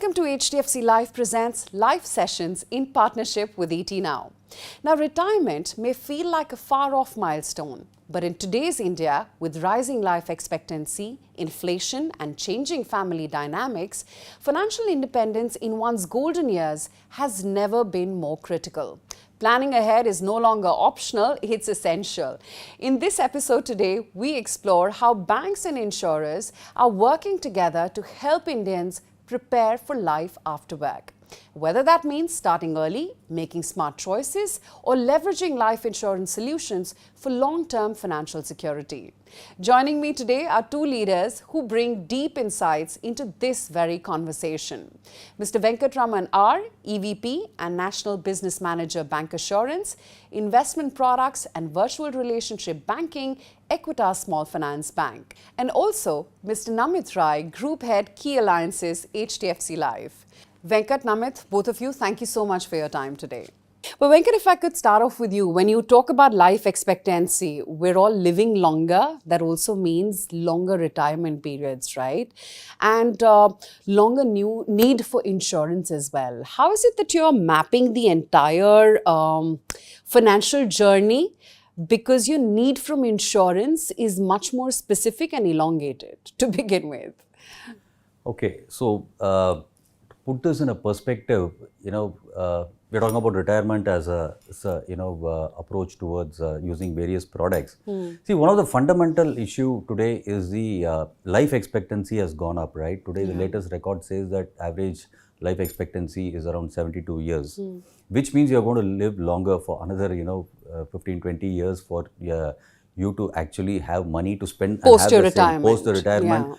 Welcome to HDFC Life presents live sessions in partnership with ET Now. Now, retirement may feel like a far-off milestone, but in today's India, with rising life expectancy, inflation and changing family dynamics, financial independence in one's golden years has never been more critical. Planning ahead is no longer optional, it's essential. In this episode today, we explore how banks and insurers are working together to help Indians prepare for life after work. Whether that means starting early, making smart choices, or leveraging life insurance solutions for long-term financial security. Joining me today are two leaders who bring deep insights into this very conversation. Mr. Venkatraman R., EVP and National Business Manager, Bancassurance, Investment Products and Virtual Relationship Banking, Equitas Small Finance Bank. And also Mr. Namit, Group Head, Key Alliances, HDFC Life. Venkat, Namit, both of you, thank you so much for your time today. But Venkat, if I could start off with you, when you talk about life expectancy, we're all living longer. That also means longer retirement periods, right? And longer need for insurance as well. How is it that you're mapping the entire financial journey? Because your need from insurance is much more specific and elongated to begin with. Okay, so put this in a perspective, we're talking about retirement as a approach towards using various products. See, one of the fundamental issue today is the life expectancy has gone up, right? Today, the latest record says that average life expectancy is around 72 years, which means you're going to live longer for another, 15, 20 years for you to actually have money to spend post your retirement. Post the retirement,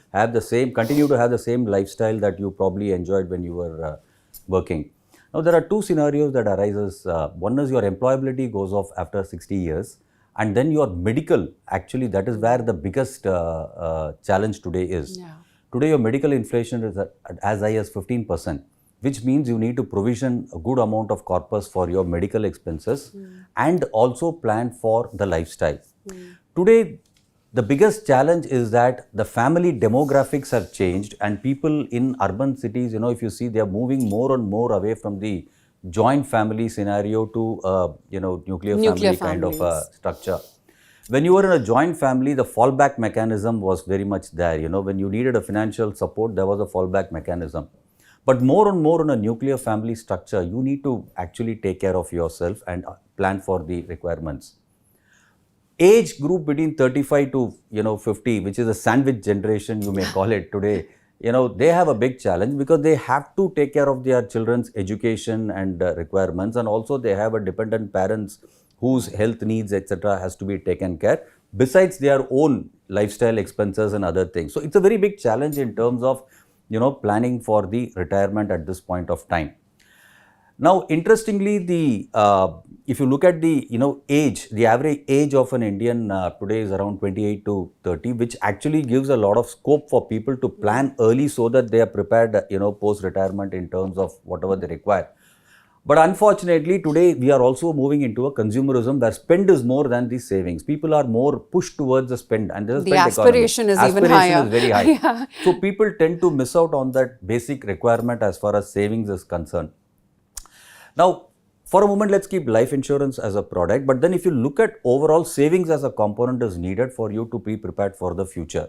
continue to have the same lifestyle that you probably enjoyed when you were working. Now, there are two scenarios that arises. One is your employability goes off after 60 years, and then your medical, actually that is where the biggest challenge today is. Today, your medical inflation is as high as 15%, which means you need to provision a good amount of corpus for your medical expenses and also plan for the lifestyle. Today, the biggest challenge is that the family demographics have changed, and people in urban cities, if you see, they are moving more and more away from the joint family scenario to, nuclear family kind of a structure. When you were in a joint family, the fallback mechanism was very much there. When you needed a financial support, there was a fallback mechanism. But more and more in a nuclear family structure, you need to actually take care of yourself and plan for the requirements. Age group between 35 to 50, which is a sandwich generation, you may call it today, they have a big challenge because they have to take care of their children's education and requirements, and also they have a dependent parents whose health needs, etc., has to be taken care, besides their own lifestyle expenses and other things. So it's a very big challenge in terms of planning for the retirement at this point of time. Now, interestingly, if you look at the age, the average age of an Indian today is around 28 to 30, which actually gives a lot of scope for people to plan early so that they are prepared, post-retirement in terms of whatever they require. But unfortunately, today we are also moving into a consumerism where spend is more than the savings. People are more pushed towards the spend, and the aspiration is even higher. Aspiration is very high. So people tend to miss out on that basic requirement as far as savings is concerned. Now, for a moment, let's keep life insurance as a product. But then if you look at overall, savings as a component is needed for you to be prepared for the future.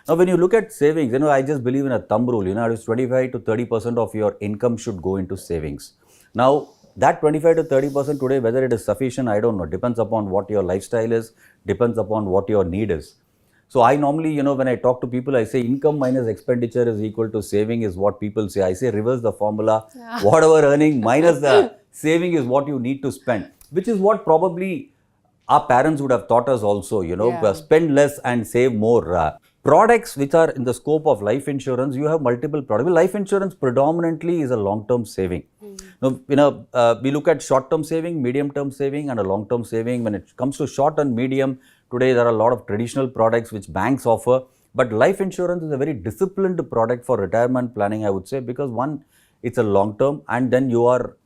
Now, when you look at savings, I just believe in a thumb rule, it is 25 to 30% of your income should go into savings. Now, that 25 to 30% today, whether it is sufficient, I don't know, depends upon what your lifestyle is, depends upon what your need is. So I normally, when I talk to people, I say income minus expenditure is equal to saving is what people say. I say reverse the formula, whatever earning minus the saving is what you need to spend, which is what probably our parents would have taught us also, spend less and save more. Products which are in the scope of life insurance, you have multiple products. Life insurance predominantly is a long-term saving. Now, we look at short-term saving, medium-term saving and a long-term saving. When it comes to short and medium, today there are a lot of traditional products which banks offer. But life insurance is a very disciplined product for retirement planning, I would say, because one, it's a long-term, and then you are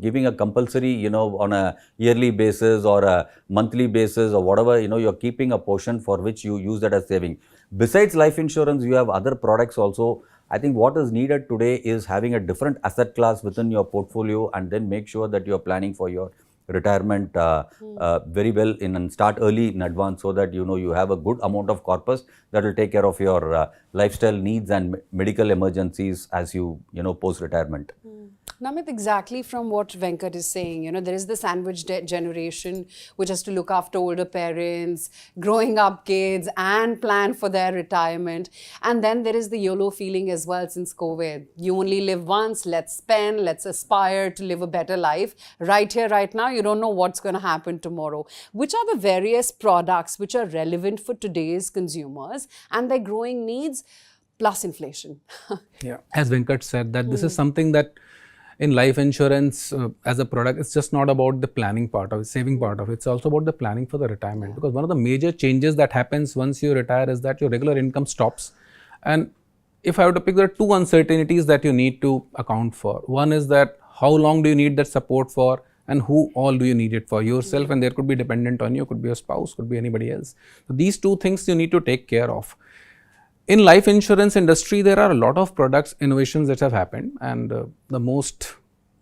giving a compulsory, on a yearly basis or a monthly basis or whatever, you're keeping a portion for which you use that as saving. Besides life insurance, you have other products also I think what is needed today is having a different asset class within your portfolio, and then make sure that you are planning for your retirement very well and start early in advance, so that you have a good amount of corpus that will take care of your lifestyle needs and medical emergencies as you post retirement. Namit, exactly from what Venkat is saying, there is the sandwich generation which has to look after older parents, growing up kids, and plan for their retirement. And then there is the YOLO feeling as well since COVID. You only live once, let's spend, let's aspire to live a better life. Right here, right now, you don't know what's going to happen tomorrow. Which are the various products which are relevant for today's consumers and their growing needs plus inflation? Yeah, as Venkat said, that this is something that in life insurance as a product, it's just not about the planning part of it, saving part of it. It's also about the planning for the retirement. Because one of the major changes that happens once you retire is that your regular income stops. And if I have to pick, there are two uncertainties that you need to account for. One is that how long do you need that support for, and who all do you need it for? Yourself, and there could be dependent on you, could be a spouse, could be anybody else. So these two things you need to take care of. In life insurance industry, there are a lot of products, innovations that have happened, and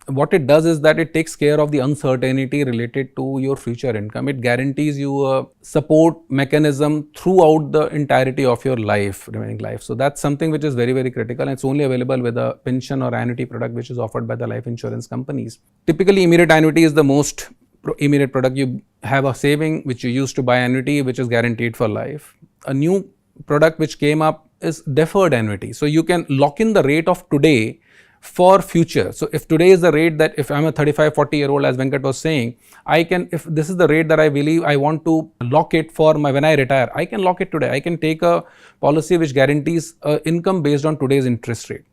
what it does is that it takes care of the uncertainty related to your future income. It guarantees you a support mechanism throughout the entirety of your remaining life. So that's something which is very, very critical, and it's only available with a pension or annuity product which is offered by the life insurance companies. Typically, immediate annuity is the most immediate product. You have a saving which you use to buy annuity, which is guaranteed for life. A new product which came up is deferred annuity. So you can lock in the rate of today for future. So if today is the rate that, if I'm a 35, 40-year-old, as Venkat was saying, if this is the rate that I believe I want to lock it for when I retire, I can lock it today. I can take a policy which guarantees income based on today's interest rate.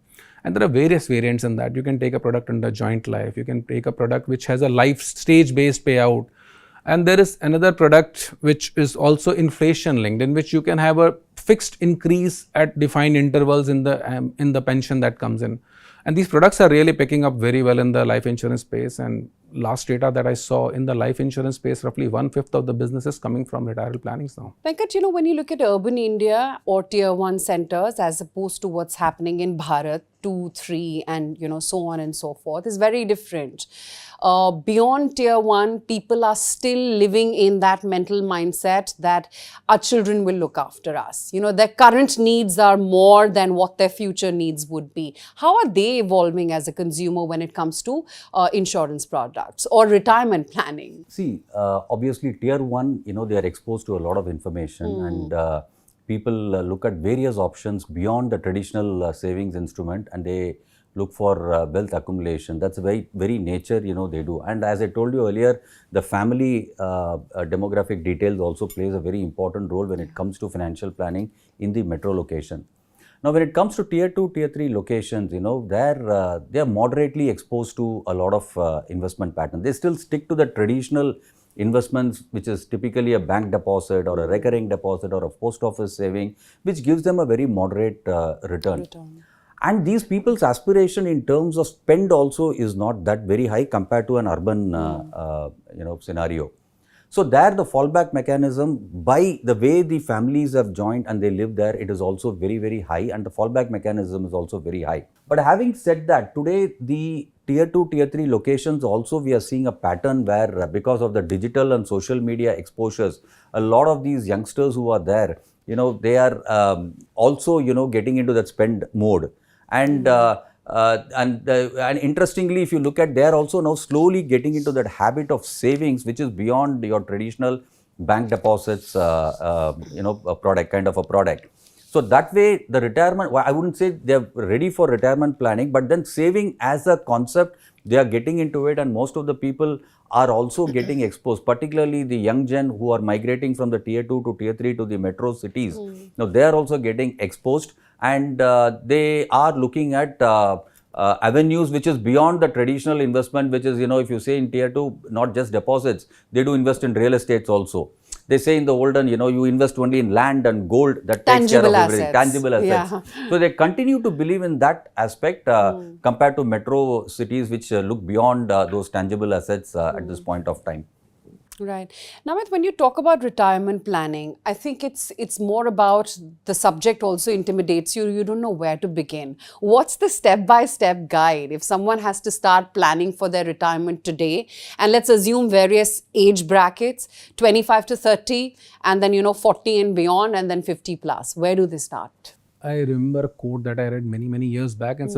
And there are various variants in that. You can take a product under joint life. You can take a product which has a life stage-based payout. And there is another product which is also inflation linked, in which you can have a fixed increase at defined intervals in the pension that comes in. And these products are really picking up very well in the life insurance space. And last data that I saw in the life insurance space, roughly 1/5 of the business is coming from retirement plannings now. Venkat, when you look at urban India or tier 1 centers as opposed to what's happening in Bharat, 2, 3, and so on and so forth, is very different. Beyond tier 1, people are still living in that mental mindset that our children will look after us. Their current needs are more than what their future needs would be. How are they evolving as a consumer when it comes to insurance products or retirement planning? See, obviously tier 1, they are exposed to a lot of information, and people look at various options beyond the traditional savings instrument, and they look for wealth accumulation. That's very, very nature, they do. And as I told you earlier, the family demographic details also plays a very important role when it comes to financial planning in the metro location. Now, when it comes to tier 2, tier 3 locations, they are moderately exposed to a lot of investment patterns. They still stick to the traditional investments, which is typically a bank deposit or a recurring deposit or a post office saving, which gives them a very moderate return. And these people's aspiration in terms of spend also is not that very high compared to an urban scenario. So there, the fallback mechanism, by the way the families have joined and they live there, it is also very, very high, and the fallback mechanism is also very high. But having said that, today the tier 2, tier 3 locations also, we are seeing a pattern where because of the digital and social media exposures, a lot of these youngsters who are there, they are also, getting into that spend mode. And interestingly, if you look at, they are also now slowly getting into that habit of savings, which is beyond your traditional bank deposits, a product, kind of a product. So that way, the retirement, I wouldn't say they're ready for retirement planning, but then saving as a concept, they are getting into it, and most of the people are also getting exposed, particularly the young gen who are migrating from the tier 2 to tier 3 to the metro cities. Now, they are also getting exposed, and they are looking at avenues which is beyond the traditional investment, which is, if you say in tier 2, not just deposits, they do invest in real estates also. They say in the olden, you invest only in land and gold, that takes care of everything. Tangible assets. Yeah. So they continue to believe in that aspect compared to metro cities, which look beyond those tangible assets at this point of time. Right. Namit, when you talk about retirement planning, I think it's more about the subject also intimidates you. You don't know where to begin. What's the step-by-step guide if someone has to start planning for their retirement today? And let's assume various age brackets, 25 to 30, and then, 40 and beyond, and then 50 plus. Where do they start? I remember a quote that I read many, many years back, and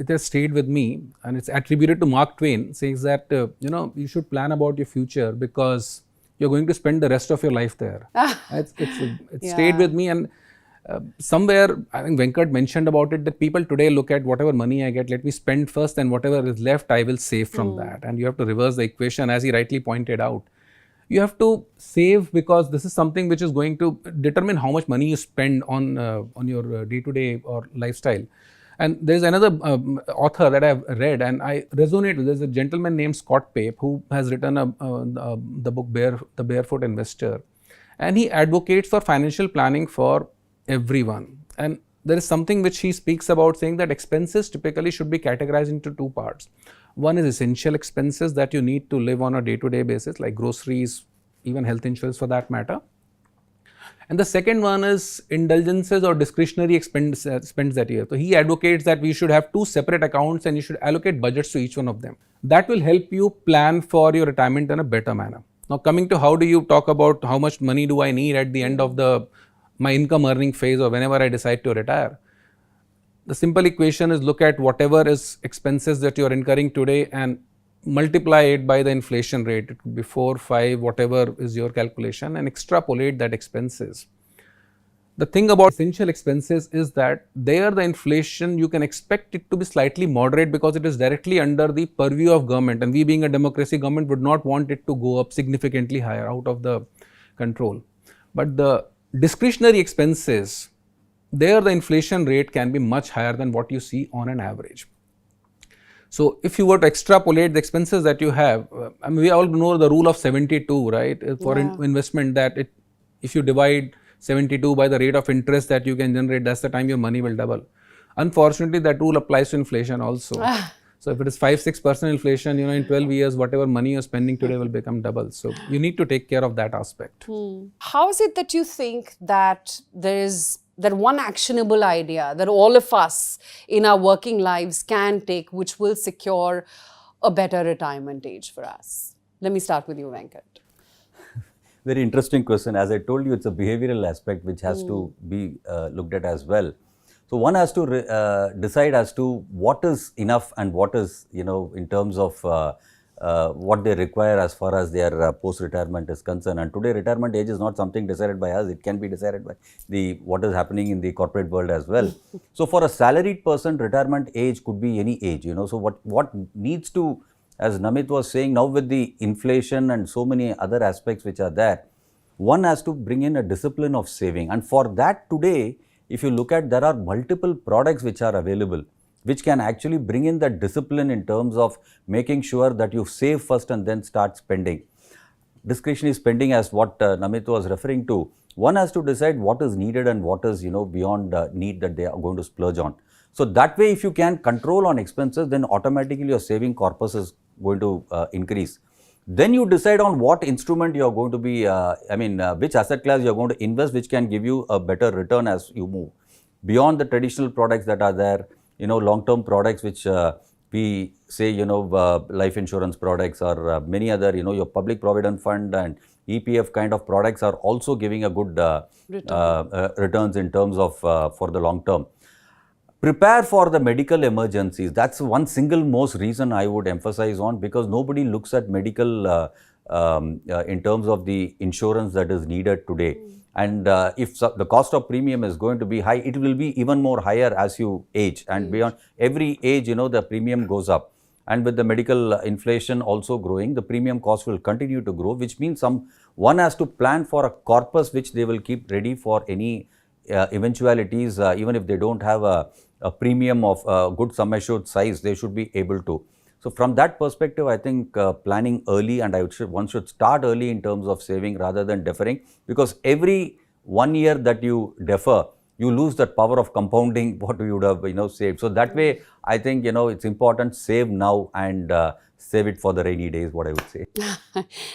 it has stayed with me, and it's attributed to Mark Twain, says that, you should plan about your future because you're going to spend the rest of your life there. It stayed with me, and somewhere, I think Venkat mentioned about it, that people today look at whatever money I get, let me spend first, and whatever is left, I will save from that. And you have to reverse the equation, as he rightly pointed out. You have to save because this is something which is going to determine how much money you spend on your day-to-day or lifestyle. And there's another author that I've read and I resonate with. There's a gentleman named Scott Pape who has written the book The Barefoot Investor, and he advocates for financial planning for everyone. And there is something which he speaks about, saying that expenses typically should be categorized into two parts. One is essential expenses that you need to live on a day-to-day basis, like groceries, even health insurance for that matter. And the second one is indulgences or discretionary spends that you have. So he advocates that we should have two separate accounts and you should allocate budgets to each one of them. That will help you plan for your retirement in a better manner. Now, coming to how do you talk about how much money do I need at the end of my income earning phase or whenever I decide to retire? The simple equation is look at whatever is expenses that you are incurring today and multiply it by the inflation rate. It could be 4, 5, whatever is your calculation, and extrapolate that expenses. The thing about essential expenses is that there the inflation you can expect it to be slightly moderate because it is directly under the purview of government, and we being a democracy, government would not want it to go up significantly higher out of the control. But the discretionary expenses, there the inflation rate can be much higher than what you see on an average. So if you were to extrapolate the expenses that you have, we all know the rule of 72, right? For investment, that if you divide 72 by the rate of interest that you can generate, that's the time your money will double. Unfortunately, that rule applies to inflation also. So if it is 5-6% inflation, in 12 years, whatever money you're spending today will become double. So you need to take care of that aspect. How is it that you think that there is that one actionable idea that all of us in our working lives can take, which will secure a better retirement age for us? Let me start with you, Venkat. Very interesting question. As I told you, it's a behavioral aspect which has to be looked at as well. So one has to decide as to what is enough and what is, in terms of what they require as far as their post-retirement is concerned. And today, retirement age is not something decided by us. It can be decided by what is happening in the corporate world as well. So for a salaried person, retirement age could be any age. So what needs to, as Namit was saying, now with the inflation and so many other aspects which are there, one has to bring in a discipline of saving. And for that today, if you look at, there are multiple products which are available, which can actually bring in that discipline in terms of making sure that you save first and then start spending. Discretionary spending, as what Namit was referring to, one has to decide what is needed and what is, beyond need that they are going to splurge on. So that way, if you can control on expenses, then automatically your saving corpus is going to increase. Then you decide on what instrument you are going to be, which asset class you are going to invest, which can give you a better return as you move. Beyond the traditional products that are there, long-term products which we say, life insurance products or many other, your public provident fund and EPF kind of products are also giving a good returns in terms of for the long term. Prepare for the medical emergencies. That's one single most reason I would emphasize on, because nobody looks at medical in terms of the insurance that is needed today. And if the cost of premium is going to be high, it will be even more higher as you age. And beyond every age, the premium goes up. And with the medical inflation also growing, the premium cost will continue to grow, which means one has to plan for a corpus which they will keep ready for any eventualities. Even if they don't have a premium of good sum assured size, they should be able to. So from that perspective, I think planning early, and one should start early in terms of saving rather than deferring, because every 1 year that you defer, you lose that power of compounding what you would have saved. So that way, I think it's important, save now and save it for the rainy days, what I would say.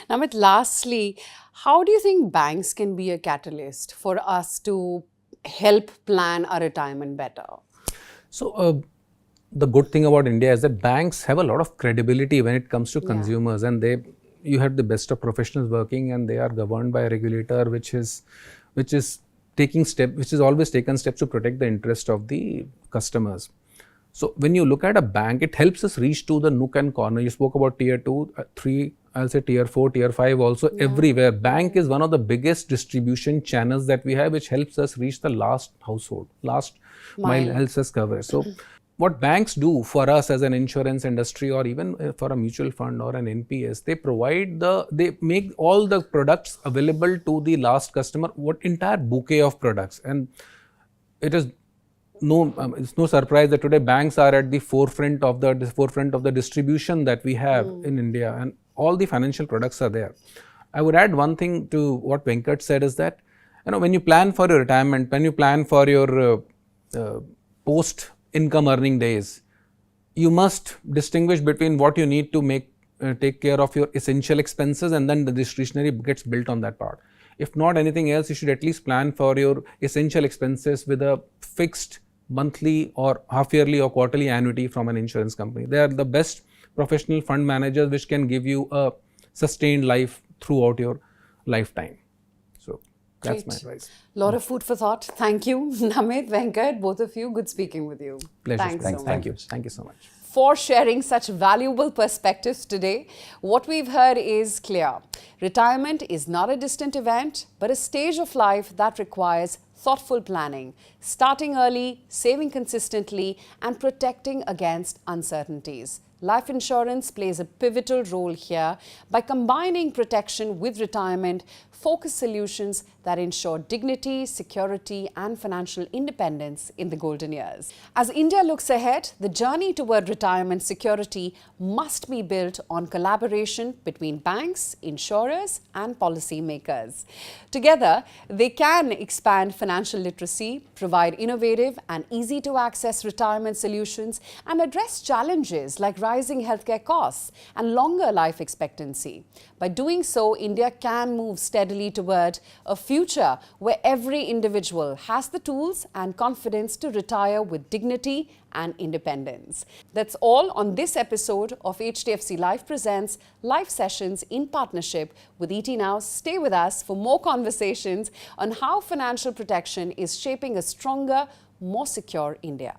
Namit, lastly, how do you think banks can be a catalyst for us to help plan our retirement better? So, the good thing about India is that banks have a lot of credibility when it comes to consumers, and you have the best of professionals working, and they are governed by a regulator which is always taken steps to protect the interest of the customers. So when you look at a bank, it helps us reach to the nook and corner. You spoke about tier 2, 3, I'll say tier 4, tier 5 also, everywhere. Bank is one of the biggest distribution channels that we have, which helps us reach the last household, last mile helps us cover. So what banks do for us as an insurance industry, or even for a mutual fund or an NPS, they make all the products available to the last customer, what entire bouquet of products. And it's no surprise that today banks are at the forefront of the distribution that we have in India, and all the financial products are there. I would add one thing to what Venkat said, is that when you plan for your retirement, when you plan for your post income earning days, you must distinguish between what you need to take care of your essential expenses, and then the discretionary gets built on that part. If not anything else, you should at least plan for your essential expenses with a fixed monthly or half yearly or quarterly annuity from an insurance company. They are the best professional fund managers which can give you a sustained life throughout your lifetime. So that's my advice. Lot of food for thought. Thank you, Namit, Venkat, both of you. Good speaking with you. Pleasure. Thanks so much. Thank you so much for sharing such valuable perspectives today. What we've heard is clear. Retirement is not a distant event, but a stage of life that requires thoughtful planning, starting early, saving consistently, and protecting against uncertainties. Life insurance plays a pivotal role here by combining protection with retirement, focused solutions that ensure dignity, security, and financial independence in the golden years. As India looks ahead, the journey toward retirement security must be built on collaboration between banks, insurers, and policymakers. Together, they can expand financial literacy, provide innovative and easy-to-access retirement solutions, and address challenges like rising healthcare costs and longer life expectancy. By doing so, India can move steadily toward a future where every individual has the tools and confidence to retire with dignity and independence. That's all on this episode of HDFC Life Presents Live Sessions in partnership with ET Now. Stay with us for more conversations on how financial protection is shaping a stronger, more secure India.